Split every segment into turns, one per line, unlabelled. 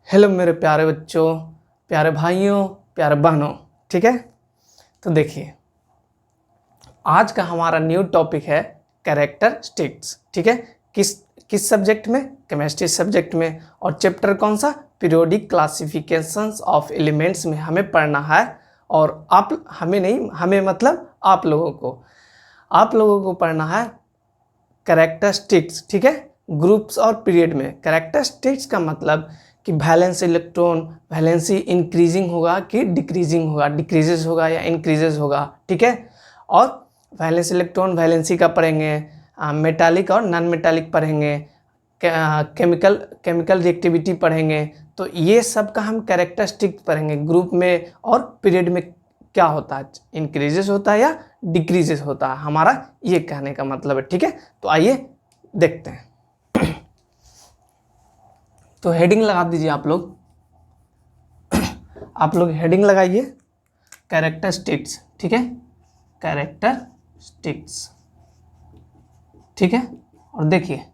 Hello मेरे प्यारे बच्चों, प्यारे भाइयों, प्यारे बहनों। ठीक है, तो देखिए आज का हमारा न्यू टॉपिक है कैरेक्टरिस्टिक्स। ठीक है, किस किस सब्जेक्ट में? केमिस्ट्री सब्जेक्ट में। और चैप्टर कौन सा? पीरियोडिक क्लासिफिकेशंस ऑफ एलिमेंट्स में हमें पढ़ना है। और आप हमें नहीं, हमें मतलब आप लोगों को पढ़ना है कैरेक्टरिस्टिक्स। ठीक है, ग्रुप्स और पीरियड में। कैरेक्टरिस्टिक्स का मतलब कि वैलेंस इलेक्ट्रॉन, वैलेंसी इंक्रीजिंग होगा कि डिक्रीजिंग होगा, डिक्रीजेस होगा या इंक्रीजेस होगा। ठीक है, और वैलेंस इलेक्ट्रॉन वैलेंसी का पढ़ेंगे, मेटालिक और नॉन मेटालिक पढ़ेंगे, केमिकल रिएक्टिविटी पढ़ेंगे। तो ये सब का हम कैरेक्टरिस्टिक्स पढ़ेंगे। ग्रुप में और पीरियड में क्या होता है, इंक्रीजेस होता है या डिक्रीजेस होता है, हमारा ये कहने का मतलब है। ठीक है, तो आइए देखते हैं। तो हेडिंग लगा दीजिए आप लोग हेडिंग लगाइए कैरेक्टरिस्टिक्स। ठीक है, कैरेक्टरिस्टिक्स। ठीक है, और देखिए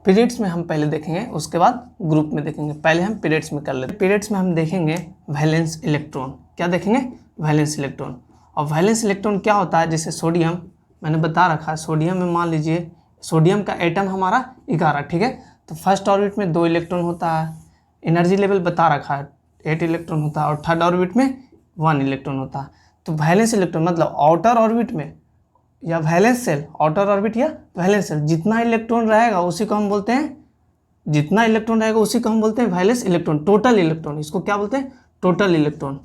पीरियड्स में हम पहले देखेंगे, उसके बाद ग्रुप में देखेंगे। पहले हम पीरियड्स में कर लेते हैं। पीरियड्स में हम देखेंगे वैलेंस इलेक्ट्रॉन। क्या देखेंगे? Valence electron. और वैलेंस इलेक्ट्रॉन क्या होता है? जैसे सोडियम मैंने बता रखा है, सोडियम में मान लीजिए सोडियम का एटम हमारा 11। ठीक है, तो फर्स्ट ऑर्बिट में 2 इलेक्ट्रॉन होता है, एनर्जी लेवल बता रखा है 8 इलेक्ट्रॉन होता है, और थर्ड ऑर्बिट में 1 इलेक्ट्रॉन होता है। तो वैलेंस इलेक्ट्रॉन मतलब आउटर ऑर्बिट में या वैलेंस सेल, आउटर ऑर्बिट या वैलेंस सेल, जितना इलेक्ट्रॉन रहेगा उसी को हम बोलते हैं, जितना इलेक्ट्रॉन रहेगा उसी को हम बोलते हैं वैलेंस इलेक्ट्रॉन, टोटल इलेक्ट्रॉन। इसको क्या बोलते हैं? Total electron.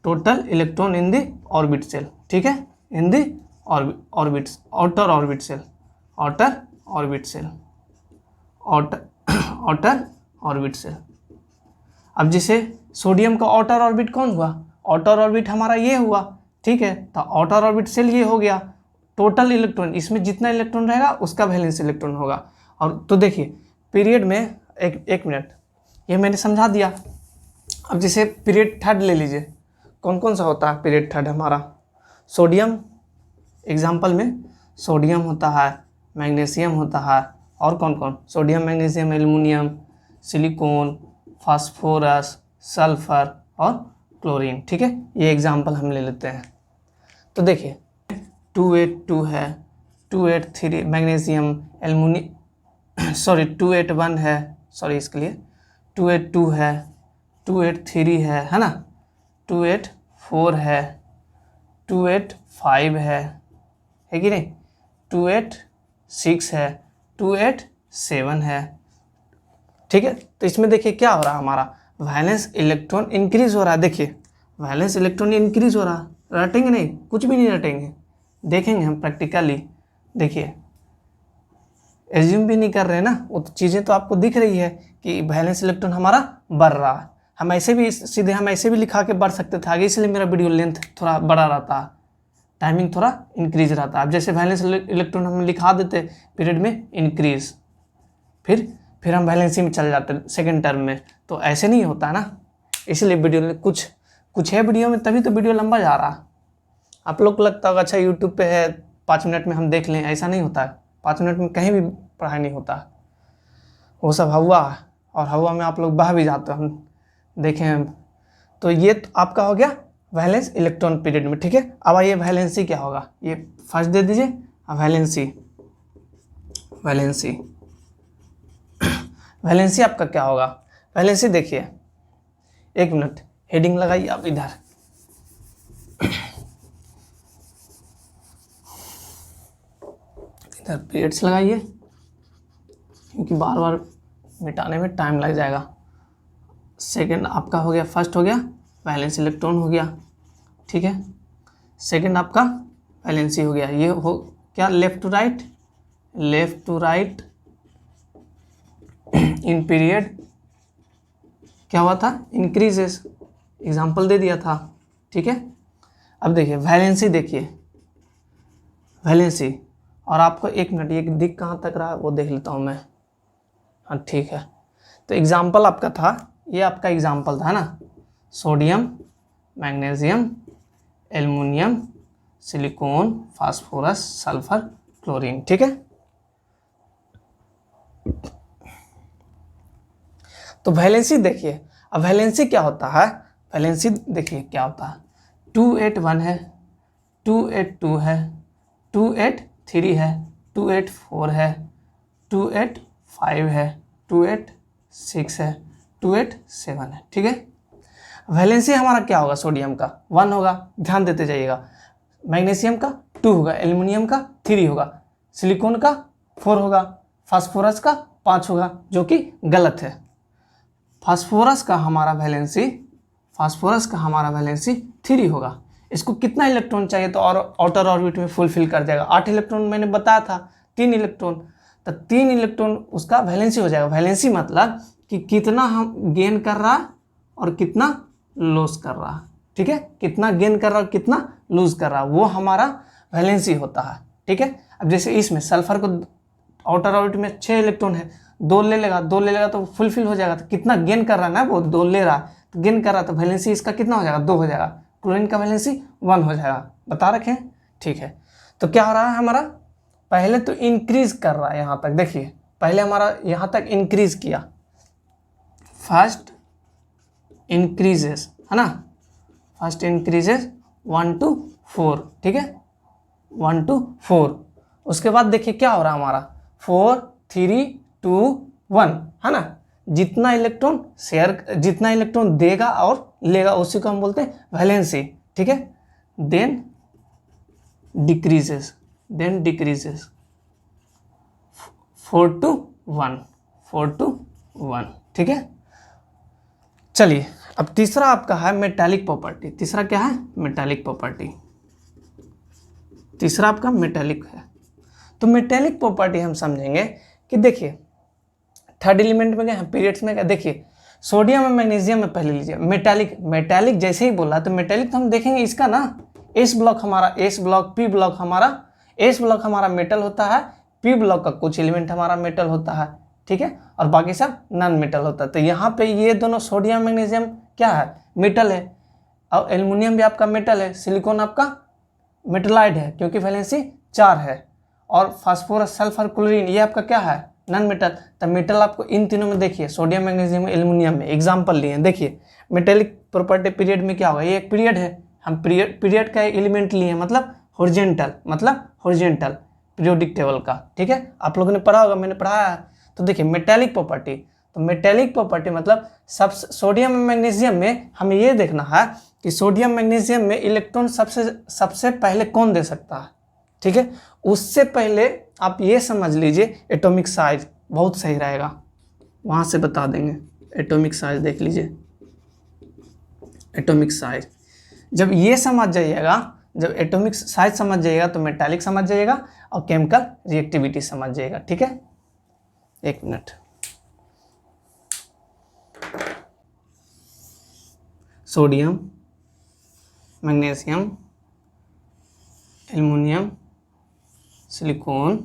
Total electron in the orbit shell. ठीक है, in the orbits, outer orbit shell, outer orbit shell, outer orbit shell. अब जैसे सोडियम का आउटर ऑर्बिट कौन हुआ? आउटर ऑर्बिट हमारा ये हुआ। ठीक है, तो आउटर ऑर्बिट सेल ये हो गया। टोटल इलेक्ट्रॉन, इसमें जितना इलेक्ट्रॉन रहेगा उसका वैलेंस इलेक्ट्रॉन होगा। और तो देखिए पीरियड में एक मिनट, ये मैंने समझा दिया। अब जैसे पीरियड थर्ड ले लीजिए, कौन कौन सा होता है पीरियड थर्ड हमारा? सोडियम, एग्जाम्पल में सोडियम होता है, मैग्नीशियम होता है, और कौन कौन? Sodium, magnesium, aluminium, silicon, phosphorus, sulphur और क्लोरीन। ठीक है, ये एग्जाम्पल हम ले लेते हैं। तो देखिए 282 है, 283 मैग्नीशियम, एल्युमिनियम, सॉरी 281 है, सॉरी इसके लिए 282 है, 283 है ना, 284 है, 285 है कि नहीं, 286 है, 287 है। ठीक है, तो इसमें देखिए क्या हो रहा है, हमारा वैलेंस इलेक्ट्रॉन इंक्रीज हो रहा है। देखिए वैलेंस इलेक्ट्रॉन इंक्रीज हो रहा है, रटेंगे नहीं, कुछ भी नहीं रटेंगे, देखेंगे हम प्रैक्टिकली। देखिए एज्यूम भी नहीं कर रहे हैं ना, वो तो चीज़ें तो आपको दिख रही है कि वैलेंस इलेक्ट्रॉन हमारा बढ़ रहा है। हम ऐसे भी सीधे हम ऐसे भी लिखा के बढ़ सकते थे आगे, इसलिए मेरा वीडियो लेंथ थोड़ा बड़ा रहता है, टाइमिंग थोड़ा इंक्रीज रहता है। अब जैसे वैलेंस इलेक्ट्रॉन हम लिखा देते पीरियड में इंक्रीज, फिर हम वैलेंसी में चल जाते सेकेंड टर्म में, तो ऐसे नहीं होता है ना। इसलिए वीडियो कुछ है वीडियो में, तभी तो वीडियो लंबा जा रहा है। आप लोग को लगता होगा अच्छा यूट्यूब पे है 5 मिनट में हम देख लें, ऐसा नहीं होता है। 5 मिनट में कहीं भी पढ़ाई नहीं होता, वो सब हवा है, और हवा में आप लोग बह भी जाते हो, हम देखें हम। तो ये तो आपका हो गया वैलेंस इलेक्ट्रॉन पीरियड में। ठीक है, अब आइए वैलेंसी क्या होगा, ये फर्स्ट दे दीजिए। वैलेंसी आपका क्या होगा? वैलेंसी देखिए, एक मिनट हेडिंग लगाइए आप इधर। इधर पीरियड्स लगाइए, क्योंकि बार बार मिटाने में टाइम लग जाएगा। सेकंड आपका हो गया, फर्स्ट हो गया वैलेंस इलेक्ट्रॉन हो गया। ठीक है, सेकंड आपका वैलेंसी हो गया। ये हो क्या? Left to right in period क्या हुआ था? इंक्रीजेस, एग्जाम्पल दे दिया था। ठीक है, अब देखिए वैलेंसी, देखिए वैलेंसी, और आपको एक मिनट ये दिख कहाँ तक रहा वो देख लेता हूँ मैं। हाँ ठीक है, तो एग्जाम्पल आपका था, ये आपका एग्जाम्पल था ना, sodium, magnesium, aluminium, silicon, phosphorus, sulphur, chlorine. ठीक है, तो वैलेंसी देखिए, अब वैलेंसी क्या होता है, वैलेंसी देखिए क्या होता है, 281 है, 282 है, 283 है, 284 है, 285 है, 286 है, 287 है, ठीक है। वैलेंसी हमारा क्या होगा, सोडियम का 1 होगा, ध्यान देते जाइएगा, मैग्नीशियम का 2 होगा, एल्युमिनियम का 3 होगा, सिलिकॉन का 4 होगा, फास्फोरस का 5 होगा, जो कि गलत है। फास्फोरस का हमारा वैलेंसी 3 होगा। इसको कितना इलेक्ट्रॉन चाहिए, तो और आउटर ऑर्बिट में फुलफिल कर जाएगा। 8 इलेक्ट्रॉन मैंने बताया था, 3 इलेक्ट्रॉन, तो 3 इलेक्ट्रॉन उसका वैलेंसी हो जाएगा। वैलेंसी मतलब कि कितना हम गेन कर रहा और कितना लॉस कर रहा, ठीक है, कितना गेन कर रहा और कितना लूज कर रहा, वो हमारा वैलेंसी होता है, ठीक है। अब जैसे इसमें सल्फर को आउटर ऑर्बिट में 6 इलेक्ट्रॉन है, 2 ले लेगा तो फुलफिल हो जाएगा। तो कितना गेन कर रहा है ना, वो 2 ले रहा है, तो गेन कर रहा है, तो वैलेंसी इसका कितना हो जाएगा, 2 हो जाएगा। क्लोरीन का वैलेंसी 1 हो जाएगा, बता रखें, ठीक है। तो क्या हो रहा है हमारा, पहले तो इंक्रीज कर रहा है, यहाँ तक देखिए, पहले हमारा यहाँ तक इंक्रीज किया, फर्स्ट इंक्रीजेस, है ना, फर्स्ट इंक्रीजेस 1 to 4, ठीक है, 1 to 4। उसके बाद देखिए क्या हो रहा है हमारा, 4 3 2 1, है ना, जितना इलेक्ट्रॉन देगा और लेगा उसी को हम बोलते हैं वैलेंसी, ठीक है। देन डिक्रीजेस 4 to 1, ठीक है। चलिए अब तीसरा आपका है मेटालिक प्रॉपर्टी। तीसरा क्या है, मेटालिक प्रॉपर्टी। तीसरा आपका मेटालिक है। तो मेटालिक प्रॉपर्टी हम समझेंगे कि देखिए थर्ड एलिमेंट में क्या है, पीरियड्स में क्या, देखिए सोडियम और मैग्नीशियम में पहले लीजिए, मेटालिक जैसे ही बोला तो मेटालिक तो हम देखेंगे इसका ना, एस ब्लॉक हमारा मेटल होता है, पी ब्लॉक का कुछ एलिमेंट हमारा मेटल होता है, ठीक है, और बाकी सब नॉन मेटल होता है। तो यहाँ पे ये दोनों सोडियम मैग्नीशियम क्या है, मेटल है, और एल्युमिनियम भी आपका मेटल है, सिलिकॉन आपका मेटलाइड है क्योंकि वैलेंसी 4 है, और फास्फोरस सल्फर क्लोरीन ये आपका क्या है, नॉन मेटल। तो मेटल आपको इन तीनों में देखिए, सोडियम मैग्नीशियम एल्युमिनियम में एग्जाम्पल लिए हैं। देखिए मेटेलिक प्रॉपर्टी पीरियड में क्या होगा, ये एक पीरियड है, हम पीरियड का एलिमेंट लिए मतलब हॉरिजॉन्टल पीरियोडिक टेबल का, ठीक है, आप लोगों ने पढ़ा होगा, मैंने पढ़ाया है। तो देखिए मेटेलिक प्रॉपर्टी, तो मेटेलिक प्रॉपर्टी मतलब सब सोडियम और मैग्नीशियम में हमें ये देखना है कि सोडियम मैग्नीशियम में इलेक्ट्रॉन सबसे पहले कौन दे सकता है, ठीक है। उससे पहले आप ये समझ लीजिए एटॉमिक साइज बहुत सही रहेगा, वहाँ से बता देंगे। एटॉमिक साइज देख लीजिए, एटॉमिक साइज जब ये समझ जाइएगा, जब एटॉमिक साइज समझ जाइएगा तो मेटालिक समझ जाइएगा और केमिकल रिएक्टिविटी समझ जाइएगा, ठीक है। एक minute, sodium magnesium aluminium silicon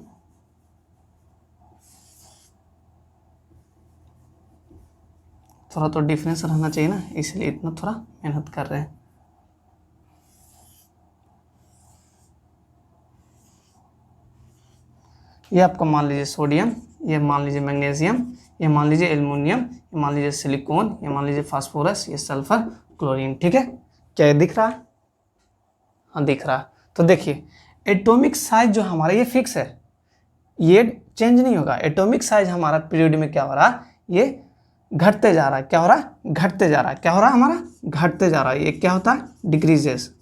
थोड़ा तो डिफरेंस रहना चाहिए ना, इसलिए इतना थोड़ा मेहनत कर रहे हैं। ये आपको मान लीजिए सोडियम, ये मान लीजिए मैग्नीशियम, ये मान लीजिए एल्युमिनियम, ये मान लीजिए सिलिकॉन, ये मान लीजिए फास्फोरस, ये सल्फर क्लोरीन, ठीक है। क्या ये दिख रहा है, हाँ दिख रहा है। तो देखिए एटॉमिक साइज जो हमारा ये फिक्स है, ये चेंज नहीं होगा। एटॉमिक साइज हमारा पीरियड में क्या हो रहा है, ये घटते जा रहा है, क्या हो रहा है, घटते जा रहा है, क्या हो रहा है हमारा, घटते जा रहा है। ये क्या होता है, डिक्रीजेस,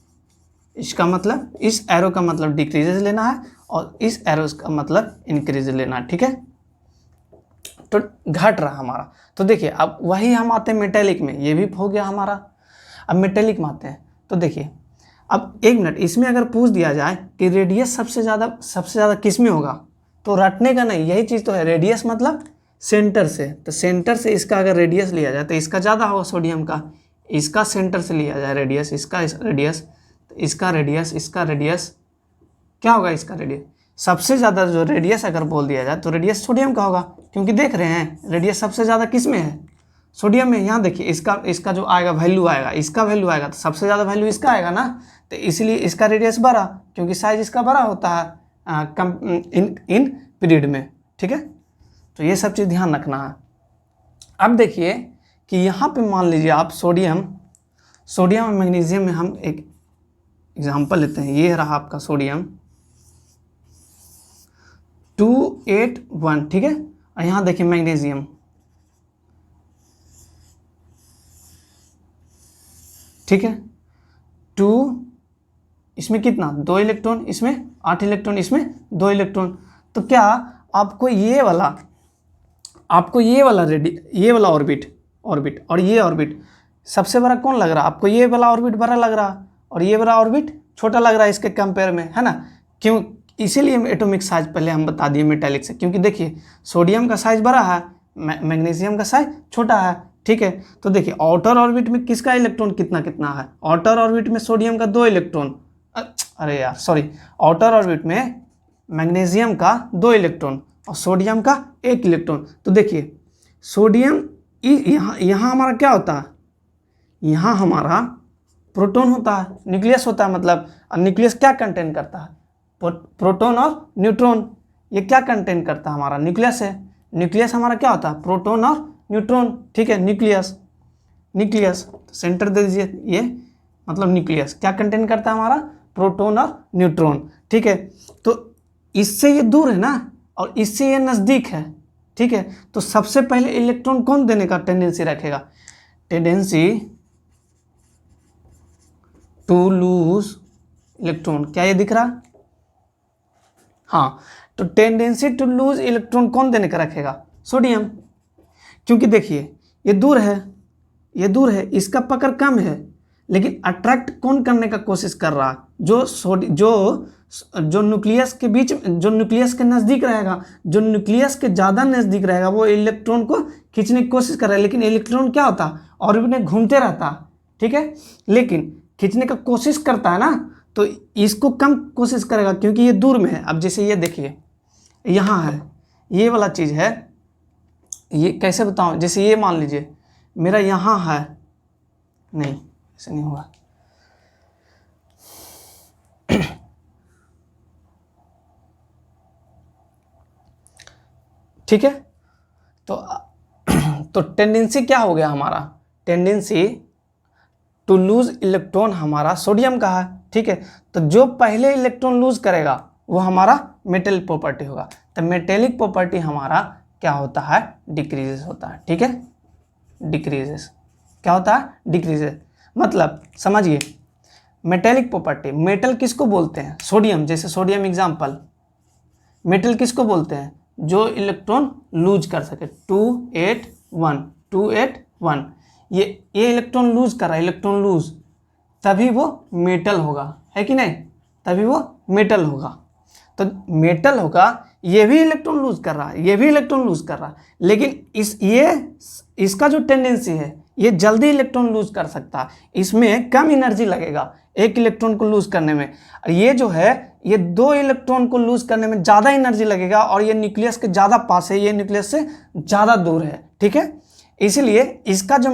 इसका मतलब इस एरो का मतलब डिक्रीजेस लेना है और इस एरो का मतलब इंक्रीज लेना है, ठीक है। तो घट रहा हमारा। तो देखिए अब वही हम आते हैं मेटेलिक में, ये भी हो गया हमारा। अब मेटेलिक में आते हैं, तो देखिए अब एक मिनट, इसमें अगर पूछ दिया जाए कि रेडियस सबसे ज़्यादा किस में होगा, तो रटने का नहीं, यही चीज़ तो है, रेडियस मतलब सेंटर से, तो सेंटर से इसका अगर रेडियस लिया जाए तो इसका ज़्यादा होगा सोडियम का, इसका सेंटर से लिया जाए रेडियस, इसका रेडियस, तो इसका रेडियस क्या होगा, इसका रेडियस सबसे ज़्यादा जो रेडियस अगर बोल दिया जाए तो रेडियस सोडियम का होगा, क्योंकि देख रहे हैं रेडियस सबसे ज़्यादा किस में है, सोडियम में। यहाँ देखिए इसका जो आएगा वैल्यू आएगा, इसका वैल्यू आएगा, तो सबसे ज़्यादा वैल्यू इसका आएगा ना, तो इसलिए इसका रेडियस बढ़ा, क्योंकि साइज इसका बड़ा होता है इन पीरियड में, ठीक है। तो ये सब चीज़ ध्यान रखना है। अब देखिए कि यहाँ पे मान लीजिए आप सोडियम और मैग्नीशियम में हम एक एग्जांपल लेते हैं। ये रहा आपका सोडियम 281, ठीक है। और यहाँ देखिए मैग्नीशियम, ठीक है, 2, इसमें कितना 2 इलेक्ट्रॉन, इसमें 8 इलेक्ट्रॉन, इसमें 2 इलेक्ट्रॉन। तो क्या आपको ये वाला ये वाला ऑर्बिट और ये ऑर्बिट सबसे बड़ा कौन लग रहा है? आपको ये वाला ऑर्बिट बड़ा लग रहा है और ये वाला ऑर्बिट छोटा लग रहा है इसके कंपेयर में, है ना? क्यों? इसीलिए एटॉमिक साइज पहले हम बता दिए मेटालिक से, क्योंकि देखिए सोडियम का साइज बड़ा है, मैग्नीशियम का साइज छोटा है, ठीक है। तो देखिए आउटर ऑर्बिट में किसका इलेक्ट्रॉन कितना कितना है? आउटर ऑर्बिट में सोडियम का 2 इलेक्ट्रॉन, अरे यार सॉरी, आउटर ऑर्बिट में मैग्नीशियम का 2 इलेक्ट्रॉन और सोडियम का 1 इलेक्ट्रॉन। तो देखिए सोडियम यहाँ हमारा क्या होता है? यहाँ हमारा प्रोटॉन होता है, न्यूक्लियस होता है, मतलब न्यूक्लियस क्या कंटेन करता है? प्रोटॉन और न्यूट्रॉन। ये क्या कंटेन करता है? हमारा न्यूक्लियस है। न्यूक्लियस हमारा क्या होता है? प्रोटॉन और न्यूट्रॉन, ठीक है। न्यूक्लियस सेंटर दे दीजिए, ये मतलब न्यूक्लियस क्या कंटेन करता है? हमारा प्रोटॉन और न्यूट्रॉन, ठीक है। तो इससे ये दूर है ना और इससे ये नज़दीक है, ठीक है। तो सबसे पहले इलेक्ट्रॉन कौन देने का टेंडेंसी रखेगा? टेंडेंसी टू लूज इलेक्ट्रॉन, क्या ये दिख रहा? हाँ, तो टेंडेंसी टू लूज इलेक्ट्रॉन कौन देने का रखेगा? सोडियम, क्योंकि देखिए ये दूर है, इसका पकड़ कम है, लेकिन अट्रैक्ट कौन करने का कोशिश कर रहा है? जो न्यूक्लियस के बीच, जो न्यूक्लियस के नज़दीक रहेगा, जो न्यूक्लियस के ज़्यादा नज़दीक रहेगा, वो इलेक्ट्रॉन को खींचने की कोशिश कर रहा है। लेकिन इलेक्ट्रॉन क्या होता है? ऑर्बिट में घूमते रहता, ठीक है, लेकिन खींचने का कोशिश करता है ना, तो इसको कम कोशिश करेगा क्योंकि ये दूर में है। अब जैसे ये देखिए यहाँ है, ये वाला चीज़ है, ये कैसे बताऊँ? जैसे ये मान लीजिए मेरा यहाँ है, नहीं ऐसे नहीं होगा, ठीक है। तो टेंडेंसी क्या हो गया हमारा? टेंडेंसी टू लूज इलेक्ट्रॉन हमारा सोडियम का है, ठीक है। तो जो पहले इलेक्ट्रॉन लूज करेगा वो हमारा मेटेलिक प्रॉपर्टी होगा। तो मेटेलिक प्रॉपर्टी हमारा क्या होता है? डिक्रीजेस होता है, ठीक है। डिक्रीजेस क्या होता है? डिक्रीजेस मतलब समझिए, मेटेलिक प्रॉपर्टी, मेटल किसको बोलते हैं? सोडियम, जैसे सोडियम एग्जाम्पल। मेटल किसको बोलते हैं? जो इलेक्ट्रॉन लूज कर सके। 281 ये इलेक्ट्रॉन लूज कर रहा है, इलेक्ट्रॉन लूज, तभी वो मेटल होगा, है कि नहीं? तभी वो मेटल होगा। तो मेटल होगा, ये भी इलेक्ट्रॉन लूज कर रहा है, ये भी इलेक्ट्रॉन लूज कर रहा है, लेकिन इसका जो टेंडेंसी है, ये जल्दी इलेक्ट्रॉन लूज कर सकता है, इसमें कम एनर्जी लगेगा एक इलेक्ट्रॉन को लूज करने में। और ये जो है, ये 2 इलेक्ट्रॉन को लूज करने में ज़्यादा एनर्जी लगेगा और ये न्यूक्लियस के ज़्यादा पास है, ये न्यूक्लियस से ज़्यादा दूर है, ठीक है। इसीलिए इसका जो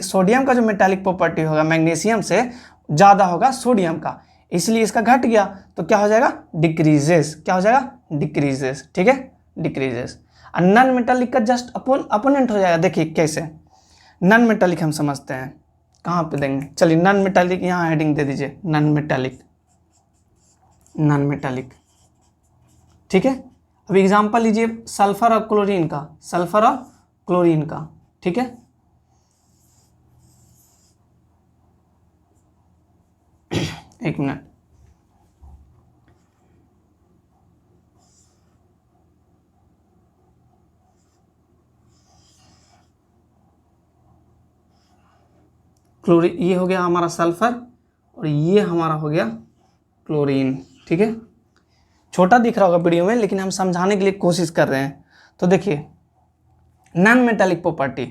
सोडियम का जो मेटालिक प्रॉपर्टी होगा मैग्नीशियम से ज़्यादा होगा सोडियम का, इसलिए इसका घट गया। तो क्या हो जाएगा? डिक्रीजेस। क्या हो जाएगा? डिक्रीजेस, ठीक है, डिक्रीजेस। और नॉन मेटालिक का जस्ट अपोनेंट हो जाएगा। देखिए कैसे नॉन मेटालिक हम समझते हैं, कहाँ पे देंगे? चलिए नॉन मेटालिक यहाँ हेडिंग दे दीजिए, नॉन मेटालिक, ठीक है। अब एग्जांपल लीजिए सल्फर और क्लोरीन का, ठीक है। एक मिनट, क्लोरीन, ये हो गया हमारा सल्फर और ये हमारा हो गया क्लोरीन, ठीक है। छोटा दिख रहा होगा वीडियो में, लेकिन हम समझाने के लिए कोशिश कर रहे हैं। तो देखिए नॉन मेटालिक प्रॉपर्टी,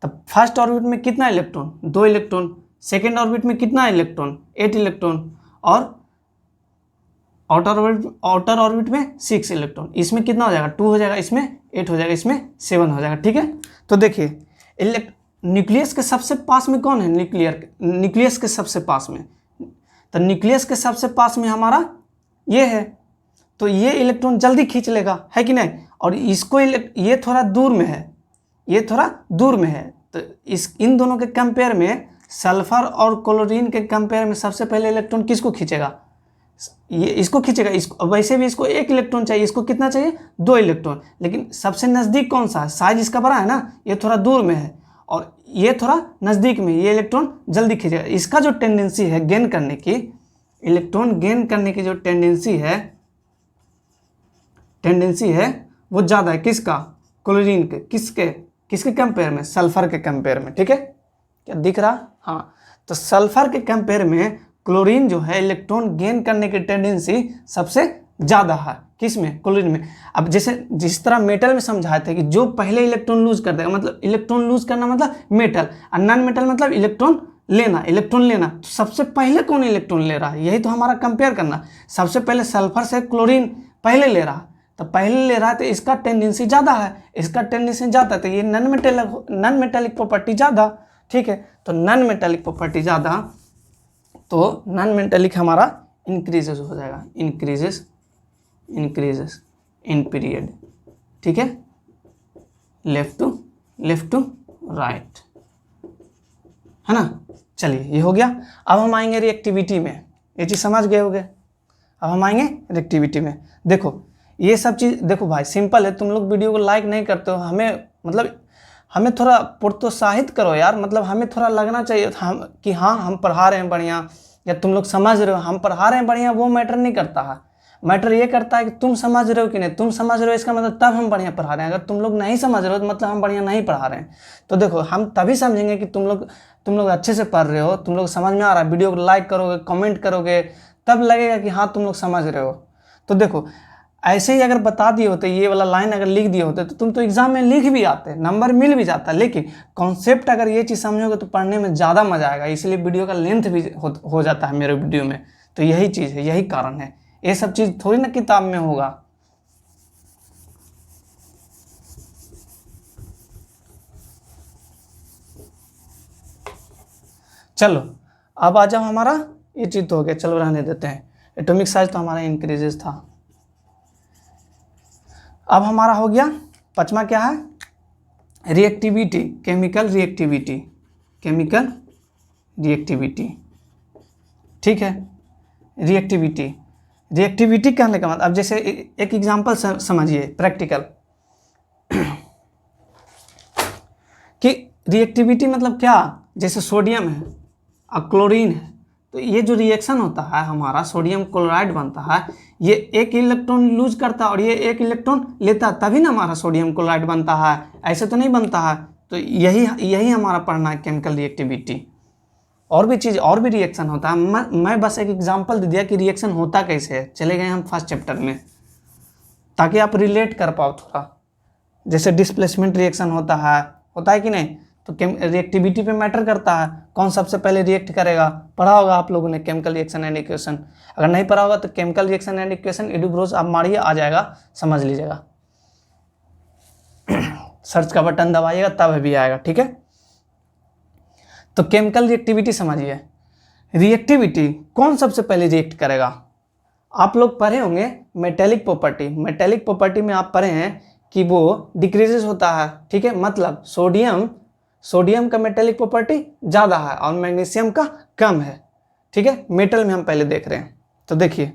तब फर्स्ट ऑर्बिट में कितना इलेक्ट्रॉन? 2 इलेक्ट्रॉन। सेकेंड ऑर्बिट में कितना इलेक्ट्रॉन? 8 इलेक्ट्रॉन। और आउटर ऑर्बिट में 6 इलेक्ट्रॉन। इसमें कितना हो जाएगा? 2 हो जाएगा, इसमें 8 हो जाएगा, इसमें 7 हो जाएगा, ठीक है। तो देखिए न्यूक्लियस के सबसे पास में कौन है? न्यूक्लियस के सबसे पास में, तो न्यूक्लियस के सबसे पास में हमारा ये है, तो ये इलेक्ट्रॉन जल्दी खींच लेगा, है कि नहीं? और इसको ये थोड़ा दूर में है, ये थोड़ा दूर में है। तो इन दोनों के कंपेयर में सल्फर और क्लोरीन के कंपेयर में सबसे पहले इलेक्ट्रॉन किसको खींचेगा? ये इसको खींचेगा। इसको वैसे भी इसको 1 इलेक्ट्रॉन चाहिए, इसको कितना चाहिए? 2 इलेक्ट्रॉन। लेकिन सबसे नज़दीक कौन सा है? साइज इसका बड़ा है ना, ये थोड़ा दूर में है और ये थोड़ा नज़दीक में, ये इलेक्ट्रॉन जल्दी खींचेगा। इसका जो टेंडेंसी है गेन करने की, इलेक्ट्रॉन गेन करने की जो टेंडेंसी है वो ज़्यादा है किसका? क्लोरीन के। किसके कंपेयर में? सल्फर के कंपेयर में। ठीक है, क्या दिख रहा? हाँ, तो सल्फर के कंपेयर में क्लोरीन जो है इलेक्ट्रॉन गेन करने की टेंडेंसी सबसे ज़्यादा है। किसमें? क्लोरीन में। अब जैसे जिस तरह मेटल में समझाए थे कि जो पहले इलेक्ट्रॉन लूज कर देगा, मतलब इलेक्ट्रॉन लूज करना मतलब मेटल, और नॉन मेटल मतलब इलेक्ट्रॉन लेना। तो सबसे पहले कौन इलेक्ट्रॉन ले रहा है? यही तो हमारा कंपेयर करना। सबसे पहले सल्फर से क्लोरीन पहले ले रहा है, तो पहले ले रहा है तो इसका टेंडेंसी ज़्यादा है, तो ये नॉन मेटेलिक प्रॉपर्टी ज़्यादा। ठीक है, तो नॉन मेटेलिक प्रॉपर्टी ज़्यादा, तो नॉन मेटेलिक हमारा इंक्रीजेस हो जाएगा, इंक्रीजेस इन पीरियड। ठीक है, लेफ्ट टू राइट, है ना। चलिए, ये हो गया। अब हम आएंगे रिएक्टिविटी में। ये चीज़ समझ गए होंगे। अब हम आएंगे रिएक्टिविटी में। देखो ये सब चीज़, देखो भाई सिंपल है। तुम लोग वीडियो को लाइक नहीं करते हो, हमें थोड़ा प्रोत्साहित करो यार। मतलब हमें थोड़ा लगना चाहिए कि हाँ हम पढ़ा रहे हैं बढ़िया, या तुम लोग समझ रहे हो। हम पढ़ा रहे हैं बढ़िया वो मैटर नहीं करता है, मैटर ये करता है कि तुम समझ रहे हो कि नहीं। तुम समझ रहे हो इसका मतलब तब हम बढ़िया पढ़ा रहे हैं। अगर तुम लोग नहीं समझ रहे हो तो मतलब हम बढ़िया नहीं पढ़ा रहे हैं। तो देखो हम तभी समझेंगे कि तुम लोग अच्छे से पढ़ रहे हो, तुम लोग समझ में आ रहा है। वीडियो को लाइक करोगे, कमेंट करोगे, तब लगेगा कि हाँ तुम लोग समझ रहे हो। तो देखो ऐसे ही अगर बता दिए होते, ये वाला लाइन अगर लिख दिए होते तो तुम तो एग्जाम में लिख भी आते, नंबर मिल भी जाता। लेकिन कॉन्सेप्ट अगर ये चीज़ समझोगे तो पढ़ने में ज़्यादा मजा आएगा। इसलिए वीडियो का लेंथ भी हो जाता है मेरे वीडियो में। तो यही चीज़ है, यही कारण है। ये सब चीज़ थोड़ी ना किताब में होगा। चलो अब आ जाओ, हमारा ये चीज़ तो हो गया, चलो रहने देते हैं। एटॉमिक साइज तो हमारा इंक्रीजेस था। अब हमारा हो गया पांचवा, क्या है? Reactivity, chemical reactivity. ठीक है, रिएक्टिविटी कहने का मतलब, अब जैसे एक एग्जांपल समझिए प्रैक्टिकल कि रिएक्टिविटी मतलब क्या। जैसे सोडियम है और क्लोरीन है, तो ये जो रिएक्शन होता है हमारा, सोडियम क्लोराइड बनता है, ये 1 इलेक्ट्रॉन लूज करता है और ये 1 इलेक्ट्रॉन लेता है, तभी ना हमारा सोडियम क्लोराइड बनता है। ऐसे तो नहीं बनता है। तो यही हमारा पढ़ना है, केमिकल रिएक्टिविटी। और भी रिएक्शन होता है। मैं बस एक एग्जांपल दे दिया कि रिएक्शन होता कैसे है। चले गए हम फर्स्ट चैप्टर में, ताकि आप रिलेट कर पाओ थोड़ा। जैसे डिस्प्लेसमेंट रिएक्शन होता है कि नहीं। तो रिएक्टिविटी पे मैटर करता है, कौन सबसे पहले रिएक्ट करेगा। पढ़ा होगा आप लोगों ने केमिकल रिएक्शन एंड इक्वेशन। अगर नहीं पढ़ा होगा तो केमिकल रिएक्शन एंड इक्वेशन एडुब्रोस आप मारिए, आ जाएगा, समझ लीजिएगा। सर्च का बटन दबाइएगा तब भी आएगा। ठीक है, तो केमिकल रिएक्टिविटी समझिए। रिएक्टिविटी कौन सबसे पहले रिएक्ट करेगा। आप लोग पढ़े होंगे मेटेलिक प्रॉपर्टी में आप पढ़े हैं कि वो डिक्रीजेस होता है। ठीक है, मतलब सोडियम का मेटेलिक प्रॉपर्टी ज़्यादा है और मैग्नीशियम का कम है। ठीक है, मेटल में हम पहले देख रहे हैं। तो देखिए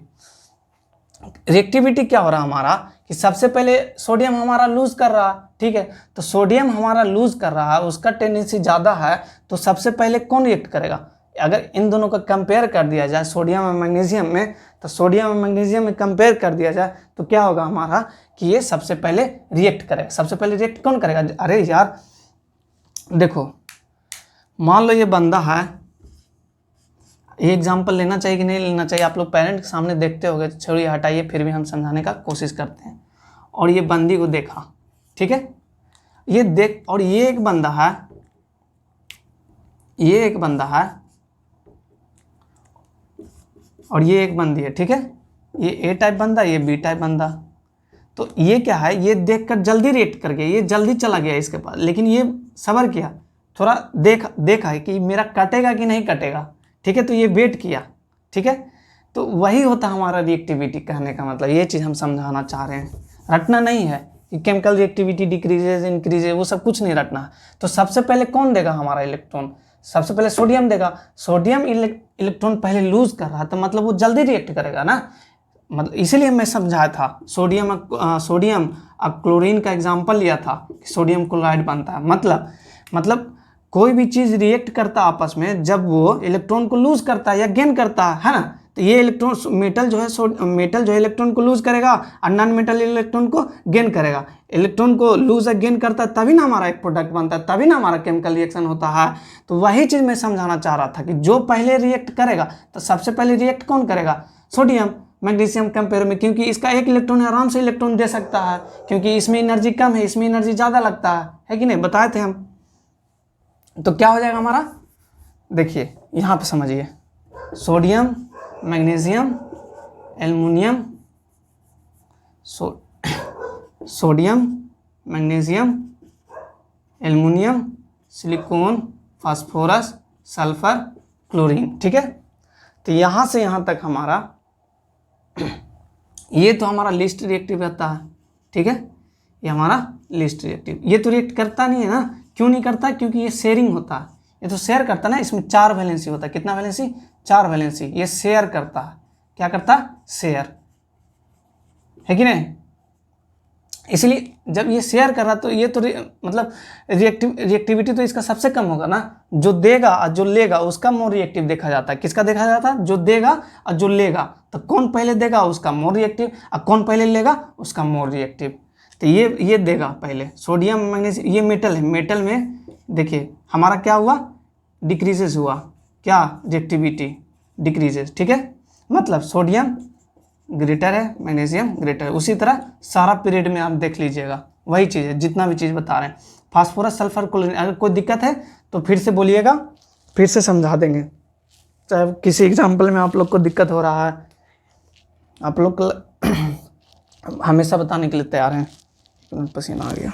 रिएक्टिविटी क्या हो रहा है हमारा, कि सबसे पहले सोडियम हमारा लूज कर रहा है। ठीक है, तो सोडियम हमारा लूज कर रहा है, उसका टेंडेंसी ज़्यादा है, तो सबसे पहले कौन रिएक्ट करेगा। अगर इन दोनों का कंपेयर कर दिया जाए, सोडियम और मैग्नीशियम में, तो सोडियम और मैग्नीशियम में कंपेयर कर दिया जाए तो क्या होगा हमारा, कि ये सबसे पहले रिएक्ट करेगा। सबसे पहले रिएक्ट कौन करेगा। अरे यार देखो, मान लो ये बंदा है, ये एग्जाम्पल लेना चाहिए कि नहीं लेना चाहिए, आप लोग पेरेंट के सामने देखते होंगे। छोड़िए, हटाइए, फिर भी हम समझाने का कोशिश करते हैं। और ये बंदी को देखा, ठीक है, ये देख, और ये एक बंदा है, ये एक बंदा है और ये एक बंदी है। ठीक है, ये ए टाइप बंदा, ये बी टाइप बंदा। तो ये क्या है, ये देखकर जल्दी रिएक्ट कर गया, ये जल्दी चला गया इसके पास, लेकिन ये सब्र किया, थोड़ा देखा है कि मेरा कटेगा कि नहीं कटेगा। ठीक है, तो ये वेट किया। ठीक है, तो वही होता हमारा रिएक्टिविटी। कहने का मतलब ये चीज़ हम समझाना चाह रहे हैं, रटना नहीं है, कि केमिकल रिएक्टिविटी डिक्रीजेज इंक्रीजेज, वो सब कुछ नहीं रटना है। तो सबसे पहले कौन देगा हमारा इलेक्ट्रॉन, सबसे पहले सोडियम देगा। सोडियम इलेक्ट्रॉन पहले लूज कर रहा था, मतलब वो जल्दी रिएक्ट करेगा ना, मतलब इसीलिए मैं समझाया था सोडियम और क्लोरीन का एग्जांपल लिया था कि सोडियम क्लोराइड बनता है। मतलब कोई भी चीज़ रिएक्ट करता है आपस में जब वो इलेक्ट्रॉन को लूज करता है या गेन करता है ना, तो ये इलेक्ट्रॉन मेटल जो है इलेक्ट्रॉन को लूज करेगा और नॉन मेटल इलेक्ट्रॉन को गेन करेगा। इलेक्ट्रॉन को लूज और गेन करता है तभी ना हमारा एक प्रोडक्ट बनता है, तभी ना हमारा केमिकल रिएक्शन होता है। तो वही चीज़ मैं समझाना चाह रहा था कि जो पहले रिएक्ट करेगा, तो सबसे पहले रिएक्ट कौन करेगा, सोडियम मैग्नीशियम कंपेयर में, क्योंकि इसका एक इलेक्ट्रॉन आराम से इलेक्ट्रॉन दे सकता है, क्योंकि इसमें एनर्जी कम है, इसमें एनर्जी ज़्यादा लगता है कि नहीं, बताए थे हम। तो क्या हो जाएगा हमारा, देखिए यहाँ पे समझिए, sodium magnesium aluminium, sodium magnesium aluminium silicon phosphorus sulphur chlorine, ठीक है। तो यहाँ से यहाँ तक हमारा ये तो हमारा लिस्ट रिएक्टिव रहता है, ठीक है, ये हमारा लिस्ट रिएक्टिव। ये तो रिएक्ट करता नहीं है ना, क्यों नहीं करता, क्योंकि ये शेयरिंग होता है, ये तो शेयर करता है ना, इसमें 4 वैलेंसी होता है, कितना वैलेंसी, 4 वैलेंसी, ये शेयर करता है, क्या करता है, शेयर, है कि नहीं। इसलिए जब ये शेयर कर रहा तो ये तो मतलब रिएक्टिविटी तो इसका सबसे कम होगा ना, जो देगा और जो लेगा उसका मोर रिएक्टिव देखा जाता है। किसका देखा जाता है, जो देगा और जो लेगा, तो कौन पहले देगा उसका मोर रिएक्टिव, और कौन पहले लेगा उसका मोर रिएक्टिव। तो ये देगा पहले, सोडियम मैग्नीशियम, ये मेटल है, मेटल में देखिए हमारा क्या हुआ, डिक्रीजेस हुआ, क्या रिएक्टिविटी डिक्रीजेस, ठीक है, मतलब सोडियम ग्रेटर है, मैग्नीशियम ग्रेटर है। उसी तरह सारा पीरियड में आप देख लीजिएगा, वही चीज़ है, जितना भी चीज़ बता रहे हैं। फास्फोरस सल्फर क्लोरीन, अगर कोई दिक्कत है तो फिर से बोलिएगा, फिर से समझा देंगे, चाहे किसी एग्जाम्पल में आप लोग को दिक्कत हो रहा है, आप लोग हमेशा बताने के लिए तैयार हैं। पसीना आ गया।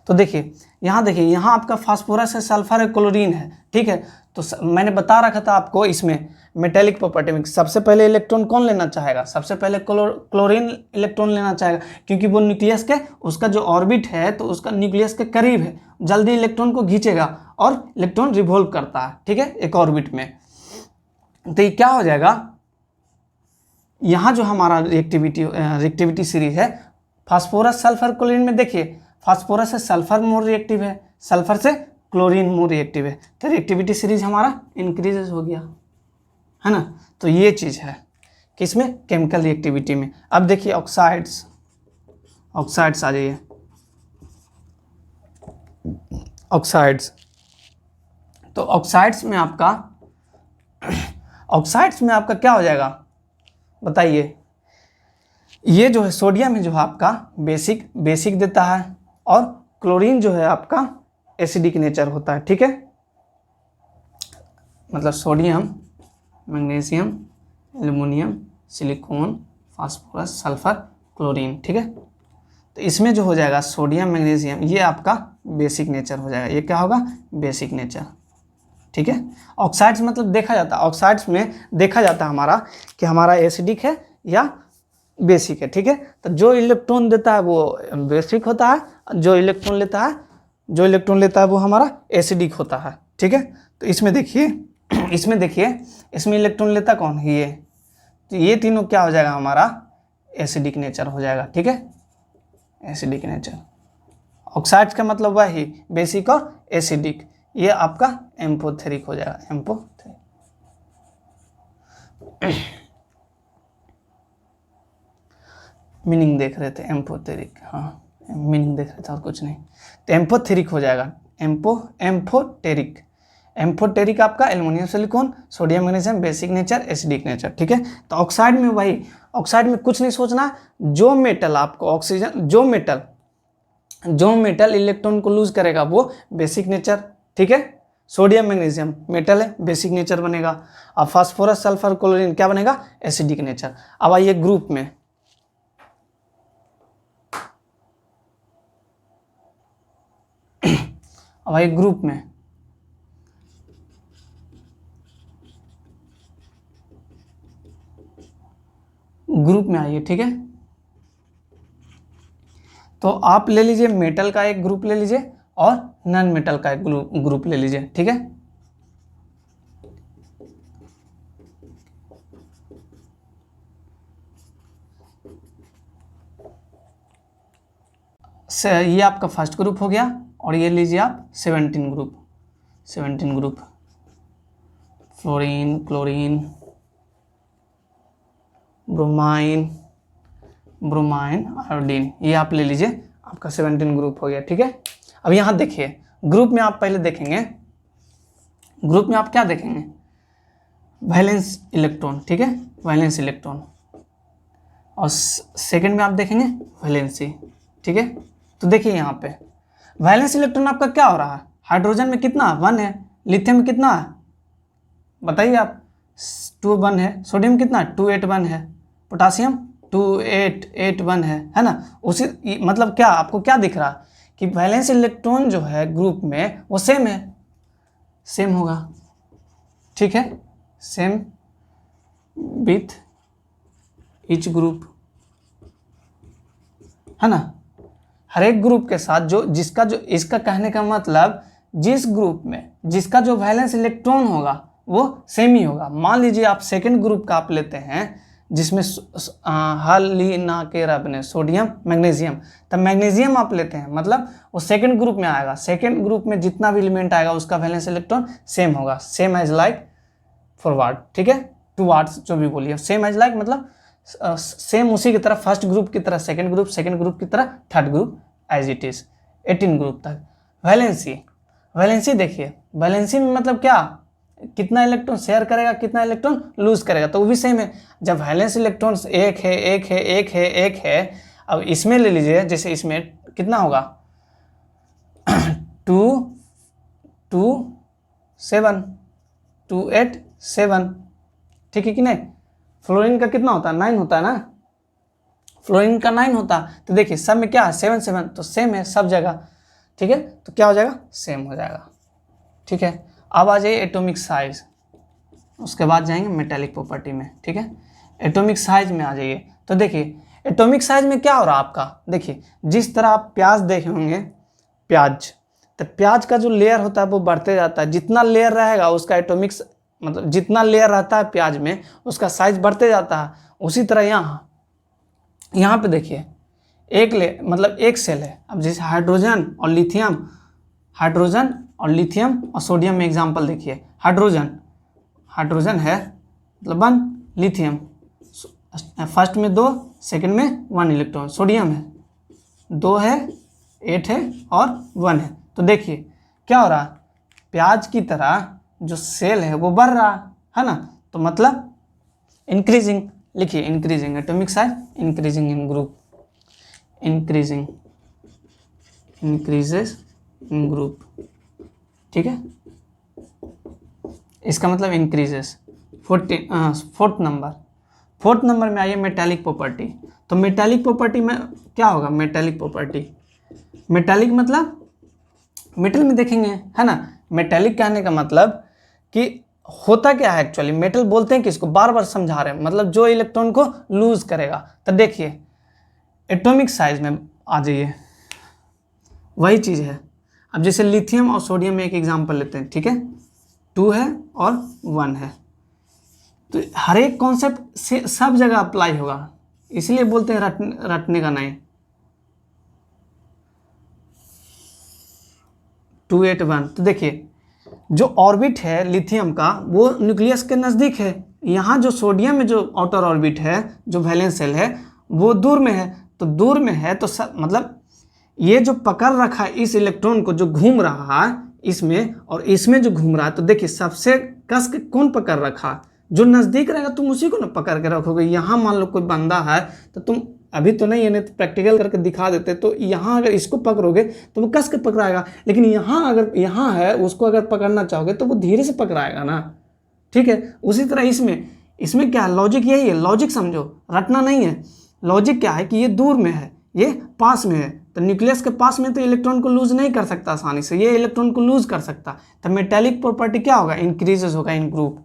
तो देखिए यहाँ आपका फास्फोरस है, सल्फर है, क्लोरीन है, ठीक है। तो मैंने बता रखा था आपको इसमें मेटेलिक प्रॉपर्टी में सबसे पहले इलेक्ट्रॉन कौन लेना चाहेगा, सबसे पहले क्लोरीन इलेक्ट्रॉन लेना चाहेगा, क्योंकि वो न्यूक्लियस के, उसका जो ऑर्बिट है तो उसका न्यूक्लियस के करीब है, जल्दी इलेक्ट्रॉन को खींचेगा और इलेक्ट्रॉन रिवॉल्व करता है, ठीक है, एक ऑर्बिट में। तो ये क्या हो जाएगा, यहाँ जो हमारा रिएक्टिविटी सीरीज है, फास्फोरस सल्फर क्लोरीन में देखिए, फास्फोरस से सल्फर मोर रिएक्टिव है, सल्फर से क्लोरीन मोर रिएक्टिव है, तो रिएक्टिविटी सीरीज हमारा इंक्रीजेस हो गया, है ना। तो ये चीज़ है किसमें, केमिकल रिएक्टिविटी में। अब देखिए ऑक्साइड्स आ जाइए, ऑक्साइड्स। तो ऑक्साइड्स में आपका क्या हो जाएगा बताइए, ये जो है सोडियम है जो है आपका बेसिक देता है, और क्लोरीन जो है आपका एसिडिक नेचर होता है, ठीक है, मतलब sodium magnesium aluminium silicon phosphorus sulphur chlorine, ठीक है। तो इसमें जो हो जाएगा सोडियम मैग्नीशियम, ये आपका बेसिक नेचर हो जाएगा, ये क्या होगा, बेसिक नेचर, ठीक है। ऑक्साइड्स मतलब देखा जाता है, ऑक्साइड्स में देखा जाता है हमारा कि हमारा एसिडिक है या बेसिक है, ठीक है। तो जो इलेक्ट्रॉन देता है वो बेसिक होता है, जो इलेक्ट्रॉन लेता है वो हमारा एसिडिक होता है, ठीक है। तो इसमें देखिए इसमें इलेक्ट्रॉन लेता कौन है, ये, तो ये तीनों क्या हो जाएगा हमारा एसिडिक नेचर हो जाएगा, ठीक है, एसिडिक नेचर। ऑक्साइड्स का मतलब वही बेसिक और एसिडिक, ये आपका एम्फोथेरिक हो जाएगा, एम्फोथेरिक। मीनिंग देख रहे थे एम्फोथेरिक, हाँ मीनिंग देख रहे थे और कुछ नहीं। तो एम्फोथेरिक हो जाएगा, एम्फोटेरिक आपका aluminium silicon sodium magnesium basic nature acidic nature, ठीक है। तो ऑक्साइड में वही, ऑक्साइड में कुछ नहीं सोचना, जो मेटल आपको ऑक्सीजन, जो मेटल इलेक्ट्रॉन को लूज करेगा वो बेसिक नेचर, ठीक है। सोडियम मैग्नीशियम मेटल है, बेसिक नेचर बनेगा। अब फास्फोरस सल्फर क्लोरीन क्या बनेगा, एसिडिक नेचर। अब आइए ग्रुप में, ग्रुप में आइए, ठीक है। तो आप ले लीजिए मेटल का एक ग्रुप ले लीजिए और नॉन मेटल का एक ग्रुप ले लीजिए, ठीक है। ये आपका फर्स्ट ग्रुप हो गया और ये लीजिए आप 17 group fluorine, chlorine, bromine, iodine, ये आप ले लीजिए, आपका 17 ग्रुप हो गया, ठीक है। अब यहाँ देखिए ग्रुप में आप पहले देखेंगे, ग्रुप में आप क्या देखेंगे, वैलेंस इलेक्ट्रॉन, ठीक है, वैलेंस इलेक्ट्रॉन, और सेकंड में आप देखेंगे वैलेंसी, ठीक है। तो देखिए यहाँ पे वैलेंस इलेक्ट्रॉन आपका क्या हो रहा है, हाइड्रोजन में कितना 1 है, लिथियम में कितना है बताइए आप 2 1 है, सोडियम कितना 281 है, पोटासियम 2881 है ना। उसी मतलब क्या आपको क्या दिख रहा कि वैलेंस इलेक्ट्रॉन जो है ग्रुप में वो सेम है, सेम होगा, ठीक है, सेम विथ ईच ग्रुप, है ना। हर एक ग्रुप के साथ जो जिसका जो इसका कहने का मतलब जिस ग्रुप में जिसका जो वैलेंस इलेक्ट्रॉन होगा वो सेम ही होगा। मान लीजिए आप सेकंड ग्रुप का आप लेते हैं जिसमें हालिना के रबने सोडियम मैग्नीशियम, तब मैग्नीशियम आप लेते हैं मतलब वो सेकंड ग्रुप में आएगा, सेकंड ग्रुप में जितना भी एलिमेंट आएगा उसका वैलेंस इलेक्ट्रॉन सेम होगा, सेम एज लाइक फॉरवर्ड, ठीक है, टूवर्ड्स जो भी बोलिए, सेम एज लाइक मतलब सेम उसी की तरह फर्स्ट ग्रुप की तरह सेकंड ग्रुप की तरह third group as it is 18 group तक। वैलेंसी देखिए, वैलेंसी में मतलब क्या, कितना इलेक्ट्रॉन शेयर करेगा, कितना इलेक्ट्रॉन लूज करेगा, तो वो भी सेम है। जब वैलेंस इलेक्ट्रॉन्स एक है, अब इसमें ले लीजिए, जैसे इसमें कितना होगा 287, ठीक है कि नहीं। फ्लोरीन का कितना होता है 9 होता है ना, फ्लोरीन का 9 होता, तो देखिए सब में क्या है 7 तो सेम है सब जगह, ठीक है, तो क्या हो जाएगा सेम हो जाएगा, ठीक है। अब आ जाइए एटॉमिक साइज, उसके बाद जाएंगे मेटालिक प्रॉपर्टी में, ठीक है। एटॉमिक साइज में आ जाइए, तो देखिए एटॉमिक साइज में क्या हो रहा है आपका, देखिए जिस तरह आप प्याज देखे होंगे, प्याज, तो प्याज का जो लेयर होता है वो बढ़ते जाता है, जितना लेयर रहेगा उसका एटॉमिक मतलब जितना लेयर रहता है प्याज में उसका साइज बढ़ते जाता है। उसी तरह यहाँ पे देखिए एक सेल है, अब जैसे हाइड्रोजन और लिथियम और सोडियम में एग्जांपल देखिए, हाइड्रोजन है मतलब 1, लिथियम फर्स्ट में 2, सेकंड में 1 इलेक्ट्रॉन, सोडियम है 2 है, 8 है और 1 है। तो देखिए क्या हो रहा है, प्याज की तरह जो सेल है वो बढ़ रहा है ना, तो मतलब इंक्रीजिंग, लिखिए increasing atomic size, increasing in group, increases in group, ठीक है, इसका मतलब इंक्रीजेस। फोर्थ नंबर में आइए मेटालिक प्रॉपर्टी। तो मेटालिक प्रॉपर्टी में क्या होगा, मेटालिक मतलब मेटल में देखेंगे, है ना। मेटालिक कहने का मतलब कि होता क्या है एक्चुअली, मेटल बोलते हैं किसको, बार बार समझा रहे हैं, मतलब जो इलेक्ट्रॉन को लूज करेगा। तो देखिए एटॉमिक साइज में आ जाइए, वही चीज़ है। अब जैसे लिथियम और सोडियम में एक एग्जांपल लेते हैं, ठीक है, 2 है और 1 है, तो हर एक कॉन्सेप्ट से सब जगह अप्लाई होगा, इसलिए बोलते हैं रटने का नहीं। 281, तो देखिए जो ऑर्बिट है लिथियम का वो न्यूक्लियस के नज़दीक है, यहाँ जो सोडियम में जो आउटर ऑर्बिट है, जो वैलेंस शेल है वो दूर में है, तो दूर में है तो मतलब ये जो पकड़ रखा है इस इलेक्ट्रॉन को, जो घूम रहा है इसमें और इसमें जो घूम रहा है, तो देखिए सबसे कस के कौन पकड़ रखा, जो नज़दीक रहेगा तुम उसी को ना पकड़ के रखोगे। यहाँ मान लो कोई बंदा है तो तुम अभी तो नहीं है, नहीं तो प्रैक्टिकल करके दिखा देते, तो यहाँ अगर इसको पकड़ोगे तो वो कस के पकड़ाएगा, लेकिन यहाँ अगर यहाँ है उसको अगर पकड़ना चाहोगे तो वो धीरे से पकड़ाएगा ना, ठीक है। उसी तरह इसमें क्या है, लॉजिक यही है, लॉजिक समझो, रटना नहीं है। लॉजिक क्या है कि ये दूर में है, ये पास में है, तो न्यूक्लियस के पास में तो इलेक्ट्रॉन को लूज नहीं कर सकता आसानी से, ये इलेक्ट्रॉन को लूज कर सकता, तो मेटालिक प्रॉपर्टी क्या होगा, इंक्रीजेस होगा इन ग्रुप,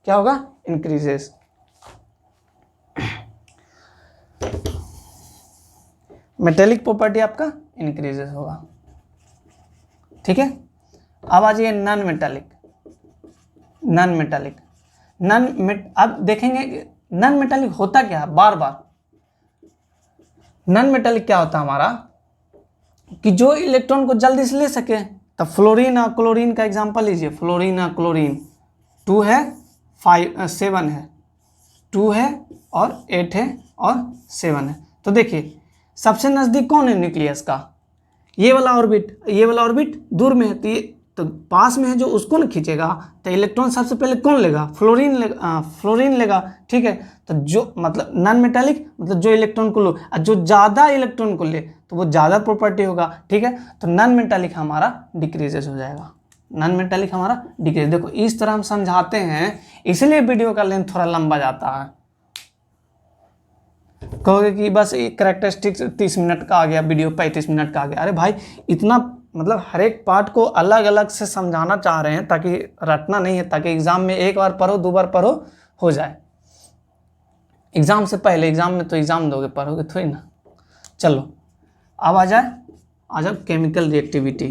क्या होगा इंक्रीजेस। मेटेलिक प्रॉपर्टी आपका इंक्रीजेस होगा। ठीक है, अब आ जाइए नॉन मेटालिक। अब देखेंगे नॉन मेटालिक होता क्या है। बार बार नॉन मेटालिक क्या होता है हमारा, कि जो इलेक्ट्रॉन को जल्दी से ले सके। तो फ्लोरीन और क्लोरीन का एग्जांपल लीजिए, फ्लोरीन और क्लोरीन 2 है 7 है, 2 है और 8 है और 7 है। तो देखिए सबसे नज़दीक कौन है न्यूक्लियस का, ये वाला ऑर्बिट दूर में है, तो ये तो पास में है जो उसको न खींचेगा, तो इलेक्ट्रॉन सबसे पहले कौन लेगा, फ्लोरीन लेगा। ठीक है, तो जो मतलब नॉन मेटालिक मतलब जो इलेक्ट्रॉन को लो, और जो ज़्यादा इलेक्ट्रॉन को ले तो वो ज़्यादा प्रॉपर्टी होगा। ठीक है, तो नॉन मेटालिक हमारा डिक्रीजेस हो जाएगा, नॉन मेटालिक हमारा डिक्रीज। देखो इस तरह हम समझाते हैं, इसलिए वीडियो का लेंथ थोड़ा लंबा जाता है। कहोगे कि बस कैरेक्टरिस्टिक्स 30 मिनट का आ गया, वीडियो 35 मिनट का आ गया। अरे भाई इतना मतलब हर एक पार्ट को अलग अलग से समझाना चाह रहे हैं, ताकि रटना नहीं है, ताकि एग्जाम में एक बार पढ़ो 2 बार पढ़ो हो जाए। एग्जाम से पहले, एग्जाम में तो एग्जाम दोगे, पढ़ोगे थोड़ी ना। चलो अब आ जाओ केमिकल रिएक्टिविटी।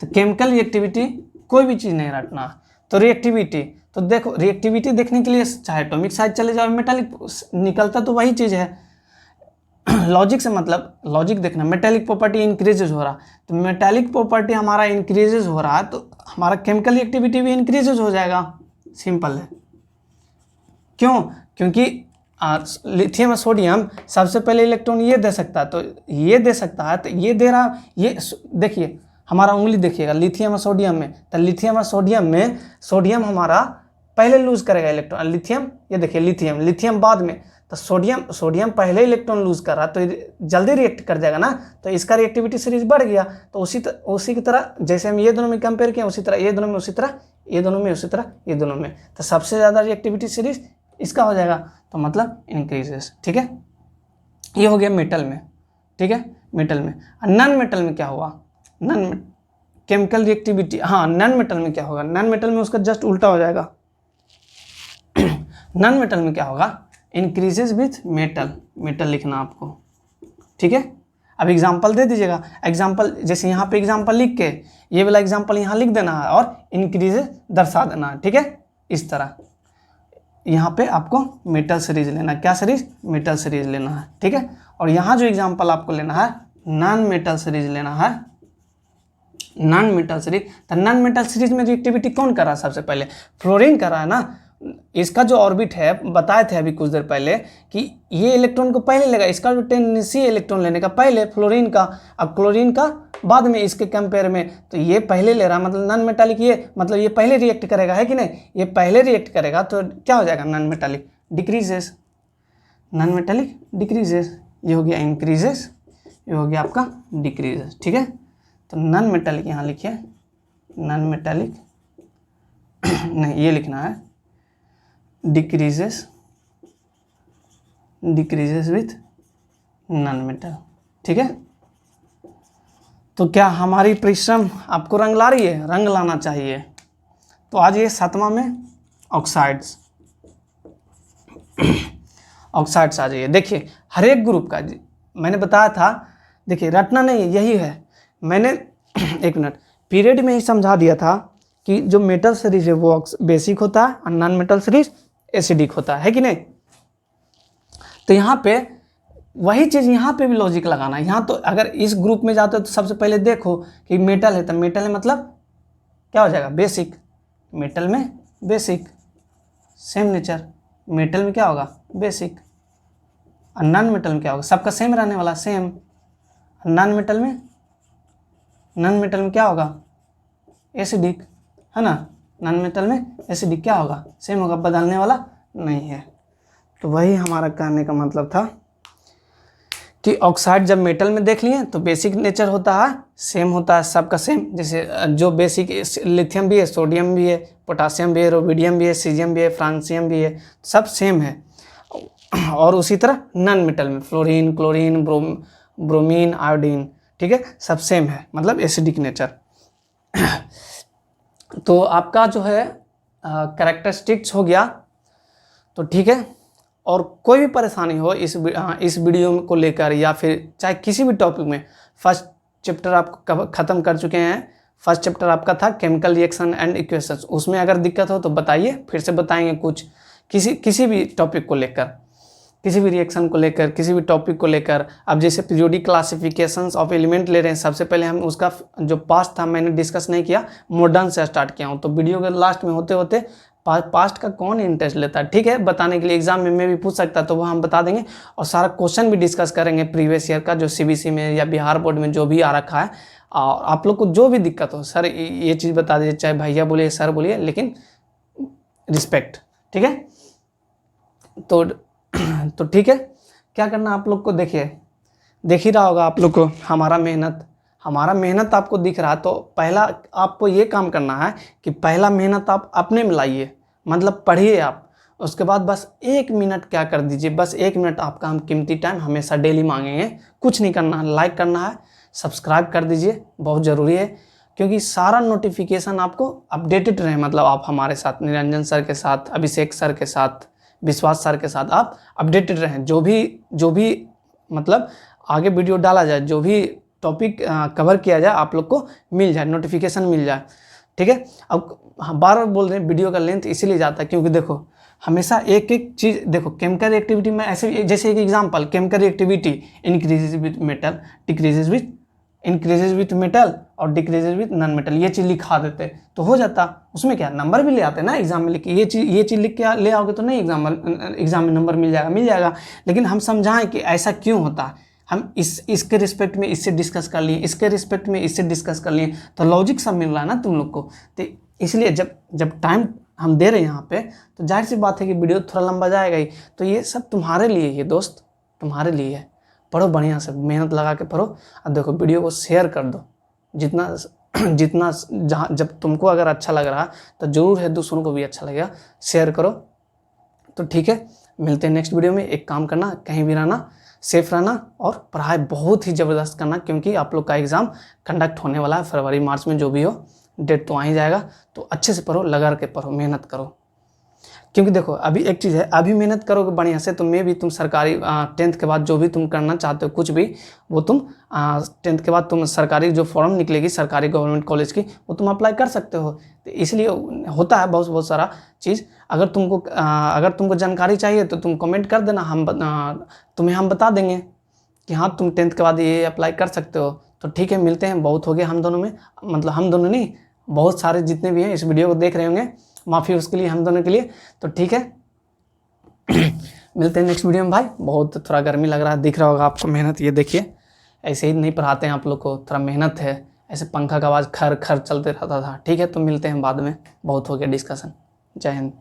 तो केमिकल रिएक्टिविटी कोई भी चीज़ नहीं रटना। तो रिएक्टिविटी, तो देखो रिएक्टिविटी देखने के लिए चाहे एटॉमिक साइज चले जाओ, मेटालिक निकलता तो वही चीज़ है। लॉजिक से मतलब लॉजिक देखना, मेटालिक प्रॉपर्टी इंक्रीजेज हो रहा, तो मेटालिक प्रॉपर्टी हमारा इंक्रीजेज हो रहा है, तो हमारा केमिकल रिएक्टिविटी भी इंक्रीजेज हो जाएगा। सिंपल है। क्यों? क्योंकि लिथियम और सोडियम सबसे पहले इलेक्ट्रॉन ये दे सकता है, तो ये दे सकता है, तो ये दे रहा, ये देखिए हमारा उंगली देखिएगा लिथियम और सोडियम में, तो लिथियम और सोडियम में सोडियम हमारा पहले लूज करेगा इलेक्ट्रॉन, लिथियम ये देखिए लिथियम बाद में, तो सोडियम पहले इलेक्ट्रॉन लूज कर रहा, तो जल्दी रिएक्ट कर जाएगा ना, तो इसका रिएक्टिविटी सीरीज बढ़ गया। तो उसी की तरह जैसे हम ये दोनों में कंपेयर किए, उसी तरह ये दोनों में, उसी तरह ये दोनों में, उसी तरह ये दोनों में, तो सबसे ज़्यादा रिएक्टिविटी सीरीज इसका हो जाएगा, तो मतलब इंक्रीजेस। ठीक है, ये हो गया मेटल में। ठीक है, मेटल में। नॉन मेटल में क्या हुआ, केमिकल रिएक्टिविटी, हाँ नॉन मेटल में क्या होगा, नॉन मेटल में उसका जस्ट उल्टा हो जाएगा। नॉन मेटल में क्या होगा, इंक्रीजेस विथ मेटल लिखना आपको। ठीक है, अब एग्जांपल दे दीजिएगा, एग्जांपल जैसे यहाँ पे एग्जांपल लिख के ये वाला एग्जांपल यहाँ लिख देना है और इंक्रीजेस दर्शा देना है। ठीक है, इस तरह यहाँ पे आपको मेटल सीरीज लेना है, क्या सीरीज, मेटल सीरीज लेना है। ठीक है, और यहाँ जो एग्जांपल आपको लेना है नॉन मेटल सीरीज लेना है, नॉन मेटल सीरीज। तो नॉन मेटल सीरीज में रिएक्टिविटी कौन कर रहा है, सबसे पहले फ्लोरीन कर रहा है ना। इसका जो ऑर्बिट है, बताए थे अभी कुछ देर पहले कि ये इलेक्ट्रॉन को पहले लेगा, इसका जो टेंडेंसी है इलेक्ट्रॉन लेने का पहले फ्लोरीन का, अब क्लोरीन का बाद में इसके कंपेयर में, तो ये पहले ले रहा है, मतलब नॉन मेटालिक, ये मतलब ये पहले रिएक्ट करेगा, है कि नहीं, ये पहले रिएक्ट करेगा, तो क्या हो जाएगा, non metallic decreases, non metallic decreases. ये हो गया इंक्रीजेस, ये हो गया आपका डिक्रीजेस। ठीक है, तो नॉन मेटालिक यहाँ लिखिए, नॉन मेटालिक नहीं ये लिखना है डिक्रीजेस विथ नॉन मेटल। ठीक है, तो क्या हमारी परिश्रम आपको रंग ला रही है, रंग लाना चाहिए। तो आज ये 7वां में ऑक्साइड्स आ जाइए। देखिए हर एक ग्रुप का मैंने बताया था, देखिए रटना नहीं यही है, मैंने एक मिनट पीरियड में ही समझा दिया था कि जो मेटल सीरीज है वो बेसिक होता है और नॉन मेटल सीरीज एसिडिक होता है कि नहीं। तो यहाँ पे वही चीज़ यहाँ पे भी लॉजिक लगाना है। यहाँ तो अगर इस ग्रुप में जाते हो तो सबसे पहले देखो कि मेटल है, तो मेटल है मतलब क्या हो जाएगा, बेसिक। मेटल में बेसिक सेम नेचर, मेटल में क्या होगा, बेसिक। और नॉन मेटल में क्या होगा, सबका सेम रहने वाला, सेम। नॉन मेटल में क्या होगा, एसिडिक, है ना। नॉन मेटल में एसिडिक क्या होगा, सेम होगा, बदलने वाला नहीं है। तो वही हमारा कहने का मतलब था कि ऑक्साइड जब मेटल में देख लिए तो बेसिक नेचर होता है, सेम होता है, सबका सेम। जैसे जो बेसिक लिथियम भी है, सोडियम भी है, पोटासियम भी है, रोबिडियम भी है, सीजियम भी है, फ्रांसियम भी है, सब सेम है। और उसी तरह नॉन मेटल में फ्लोरीन, क्लोरीन, ब्रोमीन, आयोडीन, ठीक है, सब सेम है, मतलब एसिडिक नेचर। तो आपका जो है कैरेक्टरिस्टिक्स हो गया। तो ठीक है, और कोई भी परेशानी हो इस वीडियो को लेकर या फिर चाहे किसी भी टॉपिक में, फर्स्ट चैप्टर आप ख़त्म कर चुके हैं। फर्स्ट चैप्टर आपका था केमिकल रिएक्शन एंड इक्वेशंस, उसमें अगर दिक्कत हो तो बताइए, फिर से बताएंगे कुछ किसी भी टॉपिक को लेकर, किसी भी रिएक्शन को लेकर, किसी भी टॉपिक को लेकर। अब जैसे पीरियोडिक क्लासिफिकेशंस ऑफ एलिमेंट ले रहे हैं, सबसे पहले हम उसका जो पास्ट था मैंने डिस्कस नहीं किया, मॉडर्न से स्टार्ट किया हूँ। तो वीडियो के लास्ट में होते होते पास्ट का कौन इंटरेस्ट लेता है, ठीक है, बताने के लिए एग्जाम में भी पूछ सकता है, तो वो हम बता देंगे। और सारा क्वेश्चन भी डिस्कस करेंगे प्रीवियस ईयर का, जो CBC में या बिहार बोर्ड में जो भी आ रखा है। और आप लोग को जो भी दिक्कत हो, सर ये चीज़ बता दीजिए, चाहे भैया बोलिए सर बोलिए, लेकिन रिस्पेक्ट, ठीक है। तो ठीक है, क्या करना आप लोग को, देखिए देख ही रहा होगा आप लोग को हमारा मेहनत आपको दिख रहा है। तो पहला आपको ये काम करना है कि पहला मेहनत आप अपने में लाइए, मतलब पढ़िए आप। उसके बाद बस 1 मिनट क्या कर दीजिए, बस 1 मिनट आपका हम कीमती टाइम हमेशा डेली मांगेंगे। कुछ नहीं करना है, लाइक करना है, सब्सक्राइब कर दीजिए, बहुत ज़रूरी है, क्योंकि सारा नोटिफिकेशन आपको अपडेटेड रहे। मतलब आप हमारे साथ, निरंजन सर के साथ, अभिषेक सर के साथ, विश्वास सर के साथ आप अपडेटेड रहें। जो भी मतलब आगे वीडियो डाला जाए, जो भी टॉपिक कवर किया जाए, आप लोग को मिल जाए, नोटिफिकेशन मिल जाए, ठीक है। अब बार बार बोल रहे हैं वीडियो का लेंथ इसीलिए जाता है क्योंकि देखो हमेशा एक चीज़ देखो, केमिकल रिएक्टिविटी में ऐसे, जैसे एक example, chemical reactivity increases with metal, increases with metal और डिक्रीजेज विथ नॉन मेटल, ये चीज़ लिखा देते तो हो जाता। उसमें क्या नंबर भी ले आते ना एग्जाम में, लिख के ये चीज़ लिख के ले आओगे तो नहीं एग्जाम में नंबर मिल जाएगा। लेकिन हम समझाएं कि ऐसा क्यों होता है, हम इसके रिस्पेक्ट में इससे डिस्कस कर लिए, इसके रिस्पेक्ट में इससे डिस्कस कर लिए, तो लॉजिक सब मिल रहा है ना तुम लोग को। तो इसलिए जब टाइम हम दे रहे हैं यहाँ पे, तो जाहिर सी बात है कि वीडियो थोड़ा लंबा जाएगा ही। तो ये सब तुम्हारे लिए है दोस्त, तुम्हारे लिए है। पढ़ो बढ़िया से, मेहनत लगा के पढ़ो। अब देखो वीडियो को शेयर कर दो जितना जहाँ, जब तुमको अगर अच्छा लग रहा तो जरूर है दूसरों को भी अच्छा लगेगा, शेयर करो। तो ठीक है, मिलते हैं नेक्स्ट वीडियो में। एक काम करना, कहीं भी रहना, सेफ रहना और पढ़ाई बहुत ही ज़बरदस्त करना, क्योंकि आप लोग का एग्ज़ाम कंडक्ट होने वाला है फरवरी मार्च में, जो भी हो, डेट तो आ ही जाएगा। तो अच्छे से पढ़ो, लगा के पढ़ो, मेहनत करो। क्योंकि देखो अभी एक चीज़ है, अभी मेहनत करोगे बढ़िया से तो मे भी तुम सरकारी 10th के बाद जो भी तुम करना चाहते हो कुछ भी, वो तुम 10th के बाद तुम सरकारी जो फॉर्म निकलेगी सरकारी गवर्नमेंट कॉलेज की, वो तुम अप्लाई कर सकते हो। तो इसलिए होता है बहुत सारा चीज़। अगर तुमको जानकारी चाहिए तो तुम कमेंट कर देना, तुम्हें हम बता देंगे कि हाँ तुम 10th के बाद ये अप्लाई कर सकते हो। तो ठीक है, मिलते हैं। बहुत हो गया हम दोनों में, मतलब हम दोनों नहीं, बहुत सारे जितने भी हैं इस वीडियो को देख रहे होंगे, माफ़ी उसके लिए, हम दोनों के लिए। तो ठीक है मिलते हैं नेक्स्ट वीडियो में भाई। बहुत थोड़ा गर्मी लग रहा है, दिख रहा होगा आपको, मेहनत ये देखिए, ऐसे ही नहीं पढ़ाते हैं आप लोग को, थोड़ा मेहनत है। ऐसे पंखा का आवाज़ खर खर चलते रहता था। ठीक है, तो मिलते हैं बाद में, बहुत हो गया डिस्कशन। जय हिंद।